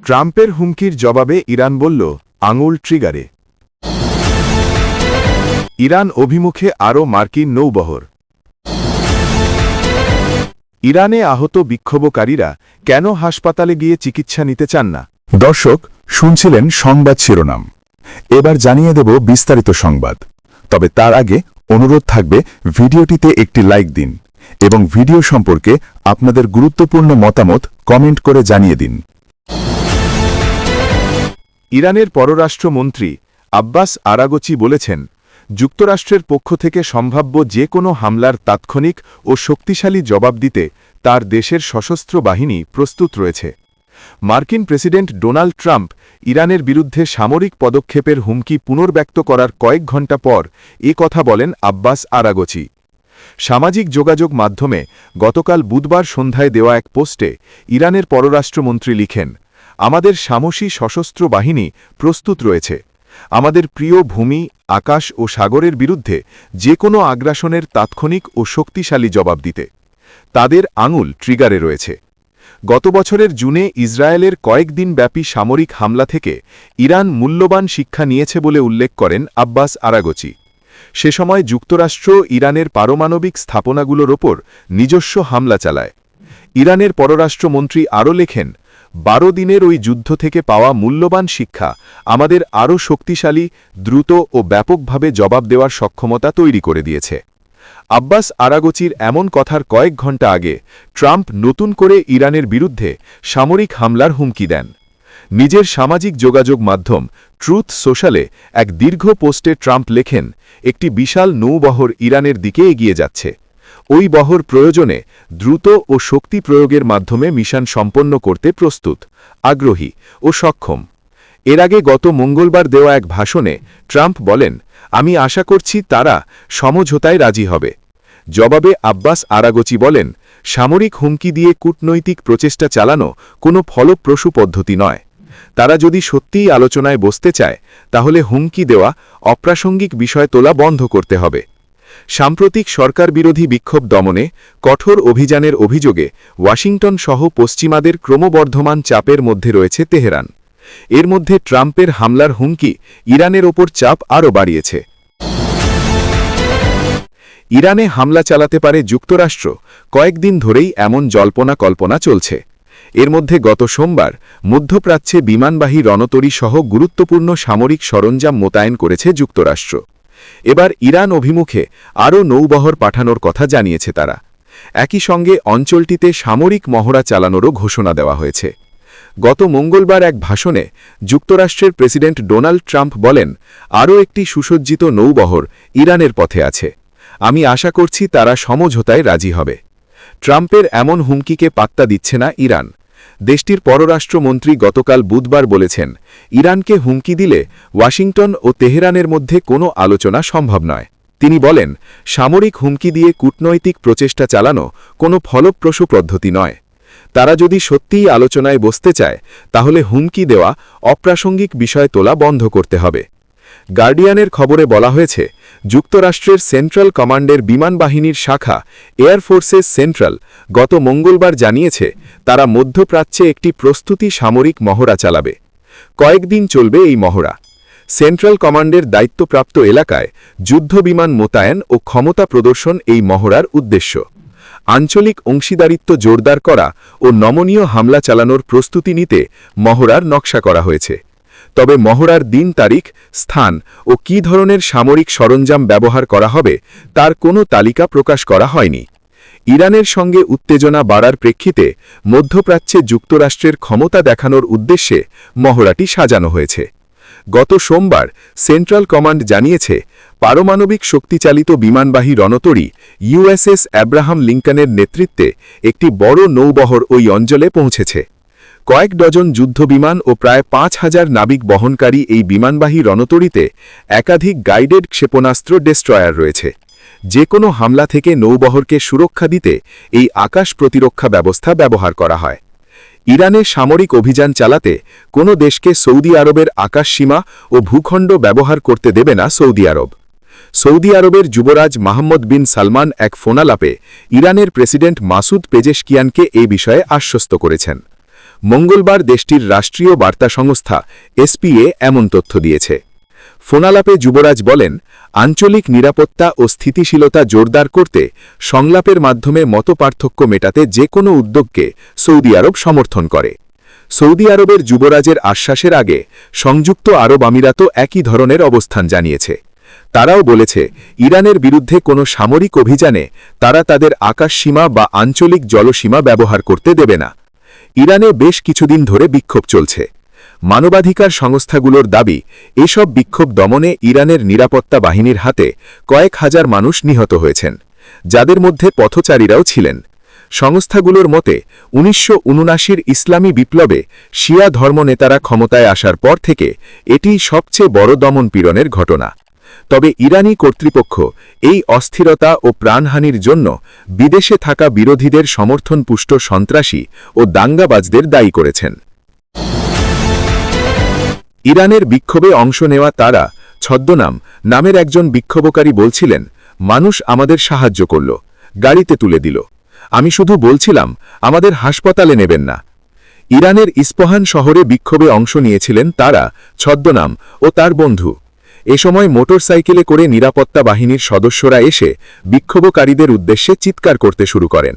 ট্রাম্পের হুমকির জবাবে ইরান বলল, আঙুল ট্রিগারে। ইরান অভিমুখে আরও মার্কিন নৌবহর। ইরানে আহত বিক্ষোভকারীরা কেন হাসপাতালে গিয়ে চিকিৎসা নিতে চান না? দর্শক, শুনছিলেন সংবাদ শিরোনাম। এবার জানিয়ে দেব বিস্তারিত সংবাদ। তবে তার আগে অনুরোধ থাকবে, ভিডিওটিতে একটি লাইক দিন এবং ভিডিও সম্পর্কে আপনাদের গুরুত্বপূর্ণ মতামত কমেন্ট করে জানিয়ে দিন। ইরানের পররাষ্ট্রমন্ত্রী আব্বাস আরাগচি বলেছেন, যুক্তরাষ্ট্রের পক্ষ থেকে সম্ভাব্য যে কোনো হামলার তাৎক্ষণিক ও শক্তিশালী জবাব দিতে তার দেশের সশস্ত্র বাহিনী প্রস্তুত রয়েছে। মার্কিন প্রেসিডেন্ট ডোনাল্ড ট্রাম্প ইরানের বিরুদ্ধে সামরিক পদক্ষেপের হুমকি পুনর্ব্যক্ত করার কয়েক ঘণ্টা পর এ কথা বলেন আব্বাস আরাগচি। সামাজিক যোগাযোগ মাধ্যমে গতকাল বুধবার সন্ধ্যায় দেওয়া এক পোস্টে ইরানের পররাষ্ট্রমন্ত্রী লিখেন, আমাদের সাহসী সশস্ত্র বাহিনী প্রস্তুত রয়েছে আমাদের প্রিয় ভূমি, আকাশ ও সাগরের বিরুদ্ধে যে কোনো আগ্রাসনের তাৎক্ষণিক ও শক্তিশালী জবাব দিতে। তাদের আঙুল ট্রিগারে রয়েছে। গত বছরের জুনে ইসরায়েলের কয়েকদিন ব্যাপী সামরিক হামলা থেকে ইরান মূল্যবান শিক্ষা নিয়েছে বলে উল্লেখ করেন আব্বাস আরাগচি। সে সময় যুক্তরাষ্ট্র ইরানের পারমাণবিক স্থাপনাগুলোর ওপর নিজস্ব হামলা চালায়। ইরানের পররাষ্ট্রমন্ত্রী আরও লেখেন, 12 দিনের ওই যুদ্ধ থেকে পাওয়া মূল্যবান শিক্ষা আমাদের আরও শক্তিশালী, দ্রুত ও ব্যাপকভাবে জবাব দেওয়ার সক্ষমতা তৈরি করে দিয়েছে। আব্বাস আরাগচির এমন কথার কয়েক ঘণ্টা আগে ট্রাম্প নতুন করে ইরানের বিরুদ্ধে সামরিক হামলার হুমকি দেন। নিজের সামাজিক যোগাযোগ মাধ্যম ট্রুথ সোশ্যালে এক দীর্ঘ পোস্টে ট্রাম্প লেখেন, একটি বিশাল নৌবহর ইরানের দিকে এগিয়ে যাচ্ছে। ওই বহর প্রয়োজনে দ্রুত ও শক্তি প্রয়োগের মাধ্যমে মিশন সম্পন্ন করতে প্রস্তুত, আগ্রহী ও সক্ষম। এর আগে গত মঙ্গলবার দেওয়া এক ভাষণে ট্রাম্প বলেন, আমি আশা করছি তারা সমঝোতায় রাজি হবে। জবাবে আব্বাস আরাগচি বলেন, সামরিক হুমকি দিয়ে কূটনৈতিক প্রচেষ্টা চালানো কোনো ফলপ্রসূ পদ্ধতি নয়। তারা যদি সত্যিই আলোচনায় বসতে চায়, তাহলে হুমকি দেওয়া, অপ্রাসঙ্গিক বিষয় তোলা বন্ধ করতে হবে। সাম্প্রতিক সরকার বিরোধী বিক্ষোভ দমনে কঠোর অভিযানের অভিযোগে ওয়াশিংটন সহ পশ্চিমাদের ক্রমবর্ধমান চাপের মধ্যে রয়েছে তেহরান। এর মধ্যে ট্রাম্পের হামলার হুমকি ইরানের ওপর চাপ আরও বাড়িয়েছে। ইরানে হামলা চালাতে পারে যুক্তরাষ্ট্র, কয়েকদিন ধরেই এমন জল্পনা কল্পনা চলছে। এর মধ্যে গত সোমবার মধ্যপ্রাচ্যে বিমানবাহী রণতরী সহ গুরুত্বপূর্ণ সামরিক সরঞ্জাম মোতায়েন করেছে যুক্তরাষ্ট্র। এবার ইরান অভিমুখে আরও নৌবহর পাঠানোর কথা জানিয়েছে তারা। একই সঙ্গে অঞ্চলটিতে সামরিক মহড়া চালানোরও ঘোষণা দেওয়া হয়েছে। গত মঙ্গলবার এক ভাষণে যুক্তরাষ্ট্রের প্রেসিডেন্ট ডোনাল্ড ট্রাম্প বলেন, আরও একটি সুসজ্জিত নৌবহর ইরানের পথে আছে। আমি আশা করছি তারা সমঝোতায় রাজি হবে। ট্রাম্পের এমন হুমকিকে পাত্তা দিচ্ছে না ইরান। দেশটির পররাষ্ট্রমন্ত্রী গতকাল বুধবার বলেছেন, ইরানকে হুমকি দিলে ওয়াশিংটন ও তেহরানের মধ্যে কোনো আলোচনা সম্ভব নয়। তিনি বলেন, সামরিক হুমকি দিয়ে কূটনৈতিক প্রচেষ্টা চালানো কোনো ফলপ্রসূ পদ্ধতি নয়। তারা যদি সত্যিই আলোচনায় বসতে চায়, তাহলে হুমকি দেওয়া, অপ্রাসঙ্গিক বিষয় তোলা বন্ধ করতে হবে। গার্ডিয়ানের খবরে বলা হয়েছে, যুক্তরাষ্ট্রের সেন্ট্রাল কমান্ডের বিমান বাহিনীর শাখা এয়ারফোর্সেস সেন্ট্রাল গত মঙ্গলবার জানিয়েছে, তারা মধ্যপ্রাচ্যে একটি প্রস্তুতি সামরিক মহড়া চালাবে। কয়েকদিন চলবে এই মহড়া। সেন্ট্রাল কমান্ডের দায়িত্বপ্রাপ্ত এলাকায় যুদ্ধবিমান মোতায়েন ও ক্ষমতা প্রদর্শন এই মহড়ার উদ্দেশ্য। আঞ্চলিক অংশীদারিত্ব জোরদার করা ও নমনীয় হামলা চালানোর প্রস্তুতি নিতে মহড়ার নকশা করা হয়েছে। তবে মহড়ার দিন, তারিখ, স্থান ও কী ধরনের সামরিক সরঞ্জাম ব্যবহার করা হবে তার কোনো তালিকা প্রকাশ করা হয়নি। ইরানের সঙ্গে উত্তেজনা বাড়ার প্রেক্ষিতে মধ্যপ্রাচ্যে যুক্তরাষ্ট্রের ক্ষমতা দেখানোর উদ্দেশ্যে মহড়াটি সাজানো হয়েছে। গত সোমবার সেন্ট্রাল কমান্ড জানিয়েছে, পারমাণবিক শক্তিচালিত বিমানবাহী রণতরী ইউএসএস অ্যাব্রাহাম লিঙ্কনের নেতৃত্বে একটি বড় নৌবহর ওই অঞ্চলে পৌঁছেছে। কয়েক ডজন যুদ্ধবিমান ও প্রায় ৫,০০০ নাবিক বহনকারী এই বিমানবাহী রণতরীতে একাধিক গাইডেড ক্ষেপণাস্ত্র ডেস্ট্রয়ার রয়েছে। যে কোনো হামলা থেকে নৌবহরকে সুরক্ষা দিতে এই আকাশ প্রতিরক্ষা ব্যবস্থা ব্যবহার করা হয়। ইরানে সামরিক অভিযান চালাতে কোনো দেশকে সৌদি আরবের আকাশসীমা ও ভূখণ্ড ব্যবহার করতে দেবে না সৌদি আরব। সৌদি আরবের যুবরাজ মোহাম্মদ বিন সালমান এক ফোনালাপে ইরানের প্রেসিডেন্ট মাসুদ পেজেশকিয়ানকে এ বিষয়ে আশ্বস্ত করেছেন। মঙ্গলবার দেশটির রাষ্ট্রীয় বার্তা সংস্থা এসপিএ এমন তথ্য দিয়েছে। ফোনালাপে যুবরাজ বলেন, আঞ্চলিক নিরাপত্তা ও স্থিতিশীলতা জোরদার করতে সংলাপের মাধ্যমে মতপার্থক্য মেটাতে যে কোনো উদ্যোগকে সৌদি আরব সমর্থন করে। সৌদি আরবের যুবরাজের আশ্বাসের আগে সংযুক্ত আরব আমিরাতও একই ধরনের অবস্থান জানিয়েছে। তারাও বলেছে, ইরানের বিরুদ্ধে কোনো সামরিক অভিযানে তারা তাদের আকাশসীমা বা আঞ্চলিক জলসীমা ব্যবহার করতে দেবে না। ইরানে বেশ কিছুদিন ধরে বিক্ষোভ চলছে। মানবাধিকার সংস্থাগুলোর দাবি, এসব বিক্ষোভ দমনে ইরানের নিরাপত্তা বাহিনীর হাতে কয়েক হাজার মানুষ নিহত হয়েছেন, যাদের মধ্যে পথচারীরাও ছিলেন। সংস্থাগুলোর মতে ১৯৭৯-র ইসলামী বিপ্লবে শিয়া ধর্মনেতারা ক্ষমতায় আসার পর থেকে এটিই সবচেয়ে বড় দমনপীড়নের ঘটনা। তবে ইরানি কর্তৃপক্ষ এই অস্থিরতা ও প্রাণহানির জন্য বিদেশে থাকা বিরোধীদের সমর্থনপুষ্ট সন্ত্রাসী ও দাঙ্গাবাজদের দায়ী করেছেন। ইরানের বিক্ষোভে অংশ নেওয়া তারা ছদ্মনাম নামের একজন বিক্ষোভকারী বলছিলেন, মানুষ আমাদের সাহায্য করল, গাড়িতে তুলে দিল, আমি শুধু বলছিলাম আমাদের হাসপাতালে নেবেন না। ইরানের ইস্পাহান শহরে বিক্ষোভে অংশ নিয়েছিলেন তারা ছদ্মনাম ও তার বন্ধু। এ সময় মোটরসাইকেলে করে নিরাপত্তা বাহিনীর সদস্যরা এসে বিক্ষোভকারীদের উদ্দেশ্যে চিৎকার করতে শুরু করেন।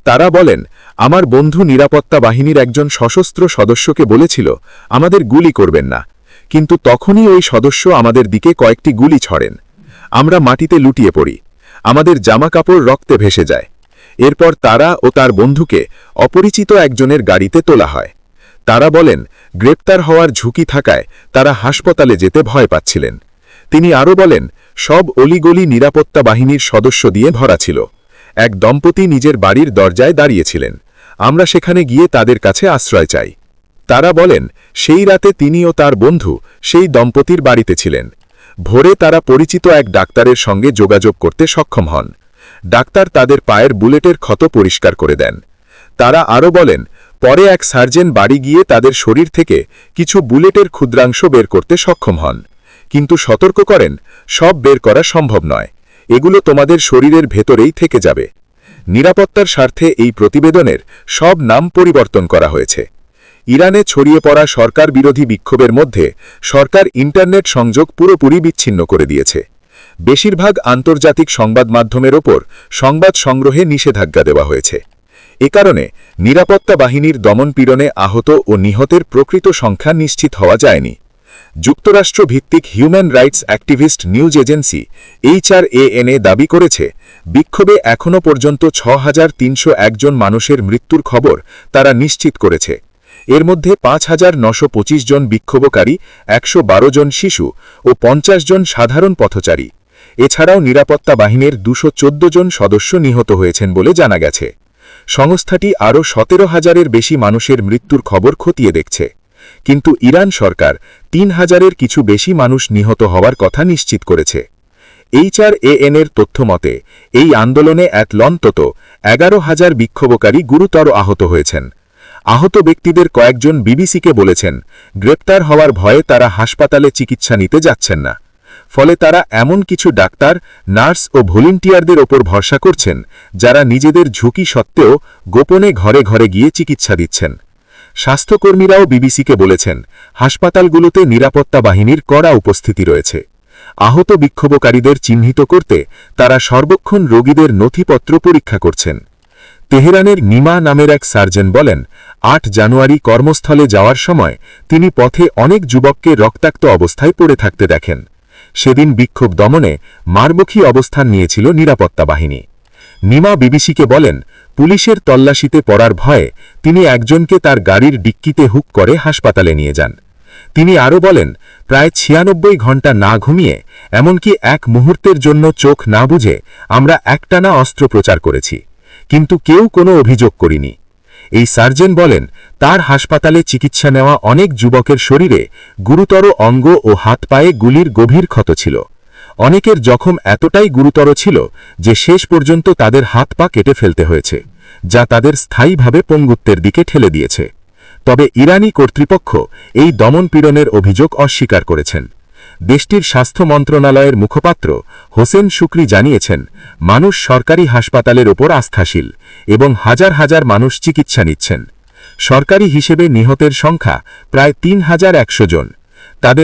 তারা বলেন, আমার বন্ধু নিরাপত্তা বাহিনীর একজন সশস্ত্র সদস্যকে বলেছিল আমাদের গুলি করবেন না, কিন্তু তখনই ওই সদস্য আমাদের দিকে কয়েকটি গুলি ছড়েন। আমরা মাটিতে লুটিয়ে পড়ি, আমাদের জামাকাপড় রক্তে ভেসে যায়। এরপর তারা ও তার বন্ধুকে অপরিচিত একজনের গাড়িতে তোলা হয়। তারা বলেন, গ্রেপ্তার হওয়ার ঝুঁকি থাকায় তারা হাসপাতালে যেতে ভয় পাচ্ছিলেন। তিনি আরও বলেন, সব অলিগলি নিরাপত্তা বাহিনীর সদস্য দিয়ে ভরা ছিল। এক দম্পতি নিজের বাড়ির দরজায় দাঁড়িয়েছিলেন, আমরা সেখানে গিয়ে তাদের কাছে আশ্রয় চাই। তারা বলেন, সেই রাতে তিনি ও তার বন্ধু সেই দম্পতির বাড়িতে ছিলেন। ভোরে তারা পরিচিত এক ডাক্তারের সঙ্গে যোগাযোগ করতে সক্ষম হন। ডাক্তার তাদের পায়ের বুলেটের ক্ষত পরিষ্কার করে দেন। তারা আরও বলেন, পরে এক সার্জন বাড়ি গিয়ে তাদের শরীর থেকে কিছু বুলেটের ক্ষুদ্রাংশ বের করতে সক্ষম হন, কিন্তু সতর্ক করেন, সব বের করা সম্ভব নয়, এগুলো তোমাদের শরীরের ভেতরেই থেকে যাবে। নিরাপত্তার স্বার্থে এই প্রতিবেদনের সব নাম পরিবর্তন করা হয়েছে। ইরানে ছড়িয়ে পড়া সরকার বিরোধী বিক্ষোভের মধ্যে সরকার ইন্টারনেট সংযোগ পুরোপুরি বিচ্ছিন্ন করে দিয়েছে। বেশিরভাগ আন্তর্জাতিক সংবাদ মাধ্যমের ওপর সংবাদ সংগ্রহে নিষেধাজ্ঞা দেওয়া হয়েছে। এ কারণে নিরাপত্তা বাহিনীর দমনপীড়নে আহত ও নিহতের প্রকৃত সংখ্যা নিশ্চিত হওয়া যায়নি। যুক্তরাষ্ট্র ভিত্তিক human rights activist news agency HRAN দাবি করেছে, বিক্ষোভে এখনও পর্যন্ত ৬,৩০১ জন মানুষের মৃত্যুর খবর তারা নিশ্চিত করেছে। এর মধ্যে ৫,৯২৫ জন বিক্ষোভকারী, ১১২ জন শিশু ও ৫০ জন সাধারণ পথচারী। এছাড়াও নিরাপত্তা বাহিনীর ২১৪ জন সদস্য নিহত হয়েছেন বলে জানা গেছে। সংস্থাটি আরও ১৭,০০০-এর বেশি মানুষের মৃত্যুর খবর খতিয়ে দেখছে, কিন্তু ইরান সরকার ৩,০০০-এর কিছু বেশি মানুষ নিহত হওয়ার কথা নিশ্চিত করেছে। HRAN-এর তথ্যমতে এই আন্দোলনে অন্তত ১১,০০০ বিক্ষোভকারী গুরুতর আহত হয়েছেন। আহত ব্যক্তিদের কয়েকজন বিবিসিকে বলেছেন, গ্রেপ্তার হওয়ার ভয়ে তারা হাসপাতালে চিকিৎসা নিতে যাচ্ছেন না। ফলে তারা এমন কিছু ডাক্তার, নার্স ও ভলেন্টিয়ারদের ওপর ভরসা করছেন, যারা নিজেদের ঝুঁকি সত্ত্বেও গোপনে ঘরে ঘরে গিয়ে চিকিৎসা দিচ্ছেন। স্বাস্থ্যকর্মীরাও বিবিসিকে বলেছেন, হাসপাতালগুলোতে নিরাপত্তা বাহিনীর কড়া উপস্থিতি রয়েছে। আহত বিক্ষোভকারীদের চিহ্নিত করতে তারা সর্বক্ষণ রোগীদের নথিপত্র পরীক্ষা করছেন। তেহরানের নিমা নামের এক সার্জন বলেন, ৮ জানুয়ারি কর্মস্থলে যাওয়ার সময় তিনি পথে অনেক যুবককে রক্তাক্ত অবস্থায় পড়ে থাকতে দেখেন। সেদিন বিক্ষোভ দমনে মারমুখী অবস্থান নিয়েছিল নিরাপত্তা বাহিনী। নিমা বিবিসিকে বলেন, পুলিশের তল্লাশিতে পড়ার ভয়ে তিনি একজনকে তার গাড়ির ডিক্কিতে হুক করে হাসপাতালে নিয়ে যান। তিনি আরও বলেন, প্রায় ৯৬ ঘণ্টা না ঘুমিয়ে, এমনকি এক মুহূর্তের জন্য চোখ না বুঝে আমরা একটানা অস্ত্রোপচার করেছি, কিন্তু কেউ কোনো অভিযোগ করিনি। এই সার্জন বলেন, তার হাসপাতালে চিকিৎসা নেওয়া অনেক যুবকের শরীরে গুরুতর অঙ্গ ও হাত পায়ে গুলির গভীর ক্ষত ছিল। অনেকের জখম এতটাই গুরুতর ছিল যে শেষ পর্যন্ত তাদের হাত পা কেটে ফেলতে হয়েছে, যা তাদের স্থায়ীভাবে পঙ্গুত্বের দিকে ঠেলে দিয়েছে। তবে ইরানি কর্তৃপক্ষ এই দমনপীড়নের অভিযোগ অস্বীকার করেছেন। দেশটির স্বাস্থ্য মন্ত্রণালয়ের মুখপাত্র হোসেন শুক্রি জানিয়েছেন, মানুষ সরকারি হাসপাতালের ওপর আস্থাশীল এবং হাজার হাজার মানুষ চিকিৎসা নিচ্ছেন। সরকারি হিসেবে নিহতের সংখ্যা প্রায় ৩,১০০ জন। তাদের